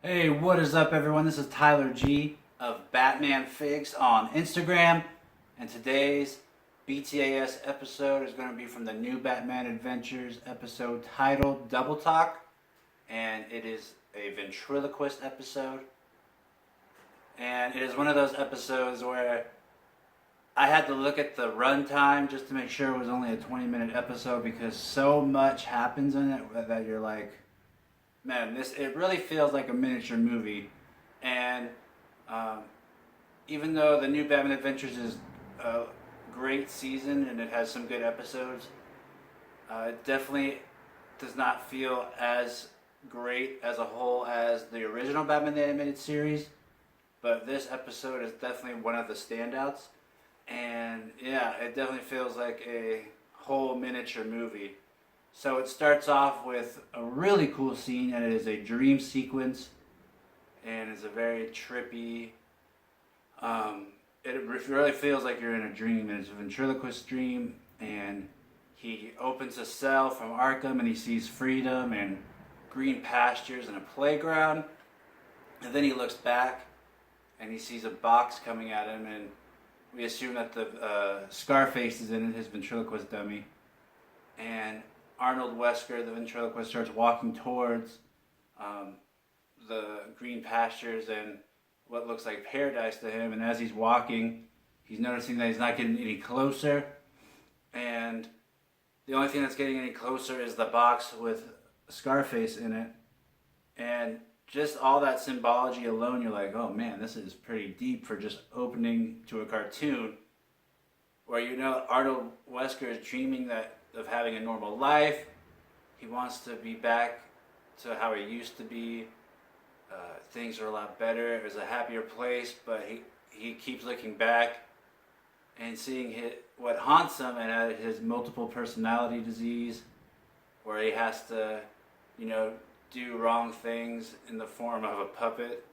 Hey, what is up, everyone? This is Tyler G of Batman Figs on Instagram, and today's BTAS episode is going to be from the new Batman Adventures episode titled Double Talk, and it is a ventriloquist episode. And it is one of those episodes where I had to look at the runtime just to make sure it was only a 20-minute episode because so much happens in it that you're like, man, this it really feels like a miniature movie. And um, even though the new Batman Adventures is a great season and it has some good episodes, it definitely does not feel as great as a whole as the original Batman the Animated Series. But this episode is definitely one of the standouts. And yeah, it definitely feels like a whole miniature movie. So it starts off with a really cool scene, and it is a dream sequence, and it's a very trippy. It really feels like you're in a dream, and it's a ventriloquist dream, and he opens a cell from Arkham, and he sees freedom and green pastures and a playground, and then he looks back, and he sees a box coming at him, and we assume that the Scarface is in it, his ventriloquist dummy, and Arnold Wesker, the ventriloquist, starts walking towards the green pastures and what looks like paradise to him. And as he's walking, he's noticing that he's not getting any closer. And the only thing that's getting any closer is the box with Scarface in it. And just all that symbology alone, you're like, oh man, this is pretty deep for just opening to a cartoon. Where Arnold Wesker is dreaming of having a normal life. He wants to be back to how he used to be. Things are a lot better. It was a happier place, but he keeps looking back and seeing what haunts him and his multiple personality disease, where he has to, do wrong things in the form of a puppet.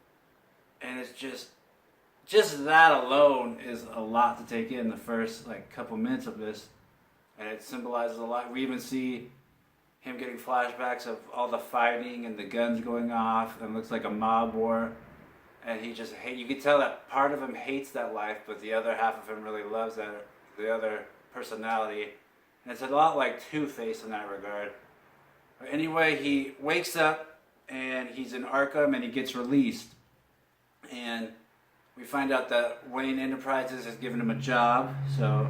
And it's just that alone is a lot to take in the first couple minutes of this, and it symbolizes a lot. We even see him getting flashbacks of all the fighting and the guns going off, and it looks like a mob war. And he just you can tell that part of him hates that life, but the other half of him really loves the other personality. And it's a lot like Two-Face in that regard. But anyway, he wakes up and he's in Arkham and he gets released, and we find out that Wayne Enterprises has given him a job, so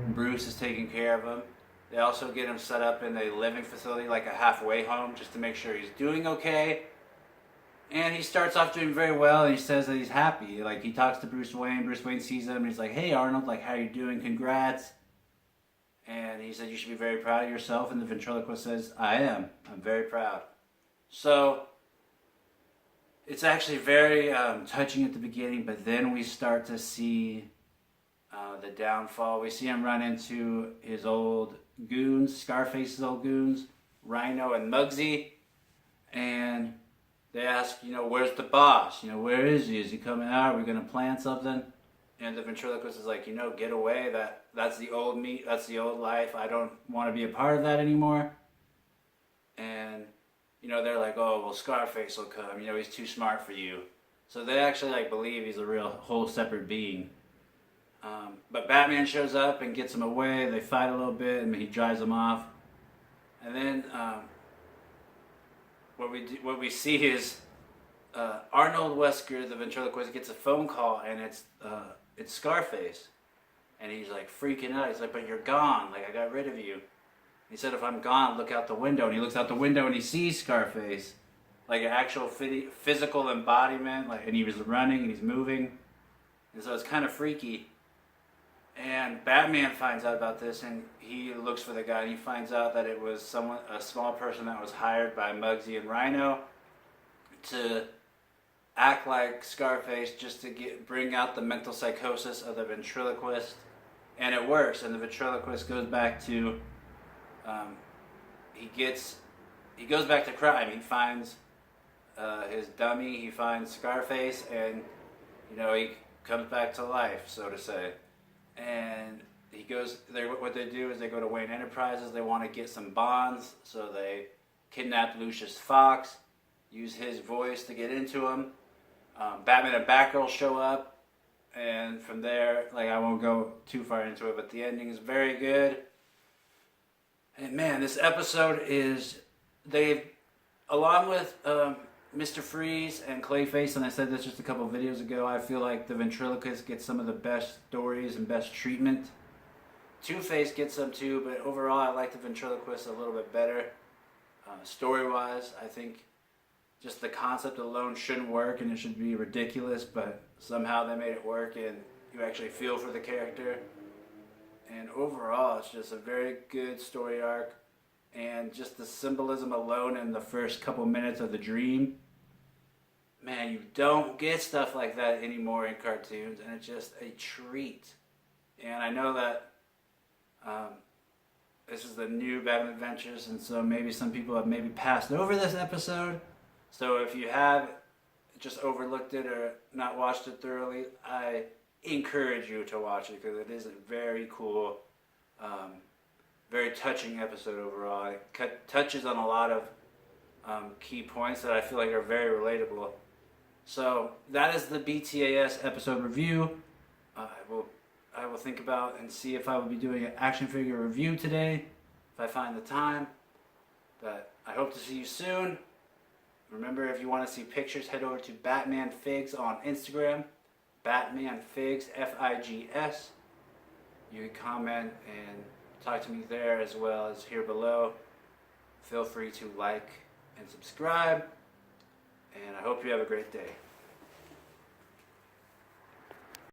Bruce is taking care of him. They also get him set up in a living facility, like a halfway home, just to make sure he's doing okay. And he starts off doing very well, and he says that he's happy. Like, he talks to Bruce Wayne. Bruce Wayne sees him, and he's like, hey, Arnold, how you doing? Congrats. And he said, you should be very proud of yourself. And the ventriloquist says, I am. I'm very proud. So it's actually very touching at the beginning, but then we start to see the downfall. We see him run into his old goons, Scarface's old goons, Rhino and Muggsy, and they ask, where's the boss? Where is he? Is he coming out? Are we going to plan something? And the ventriloquist is like, get away. That's the old me. That's the old life. I don't want to be a part of that anymore. And they're like, oh, well, Scarface will come. He's too smart for you. So they actually believe he's a real whole separate being. But Batman shows up and gets him away. They fight a little bit, and he drives him off. And then what we see is Arnold Wesker, the ventriloquist, gets a phone call, and it's Scarface. And he's freaking out. He's like, but you're gone. I got rid of you. He said, if I'm gone, look out the window. And he looks out the window and he sees Scarface. An actual physical embodiment. And he was running and he's moving. And so it's kind of freaky. And Batman finds out about this, and he looks for the guy, and he finds out that it was a small person that was hired by Muggsy and Rhino to act like Scarface just to bring out the mental psychosis of the ventriloquist. And it works, and the ventriloquist goes back to he goes back to crime. He finds his dummy, he finds Scarface, and he comes back to life, so to say. And what they do is they go to Wayne Enterprises. They want to get some bonds, so they kidnap Lucius Fox, use his voice to get into them. Batman and Batgirl show up, and from there, like, I won't go too far into it, but the ending is very good. And man, this episode is, they've, along with Mr. Freeze and Clayface, and I said this just a couple of videos ago, I feel like the ventriloquist gets some of the best stories and best treatment. Two-Face gets some too, but overall I like the ventriloquist a little bit better. Story-wise, I think just the concept alone shouldn't work and it should be ridiculous, but somehow they made it work and you actually feel for the character. And overall, it's just a very good story arc, and just the symbolism alone in the first couple minutes of the dream. Man, you don't get stuff like that anymore in cartoons, and it's just a treat. And I know that this is the new Batman Adventures, and so maybe some people have maybe passed over this episode. So if you have just overlooked it or not watched it thoroughly, I encourage you to watch it because it is a very cool, very touching episode overall. It touches on a lot of key points that I feel like are very relatable. So that is the BTAS episode review. I will think about and see if I will be doing an action figure review today, if I find the time. But I hope to see you soon. Remember, if you want to see pictures, head over to Batman Figs on Instagram. Batman Figs, F-I-G-S. You can comment and talk to me there as well as here below. Feel free to like and subscribe. And I hope you have a great day.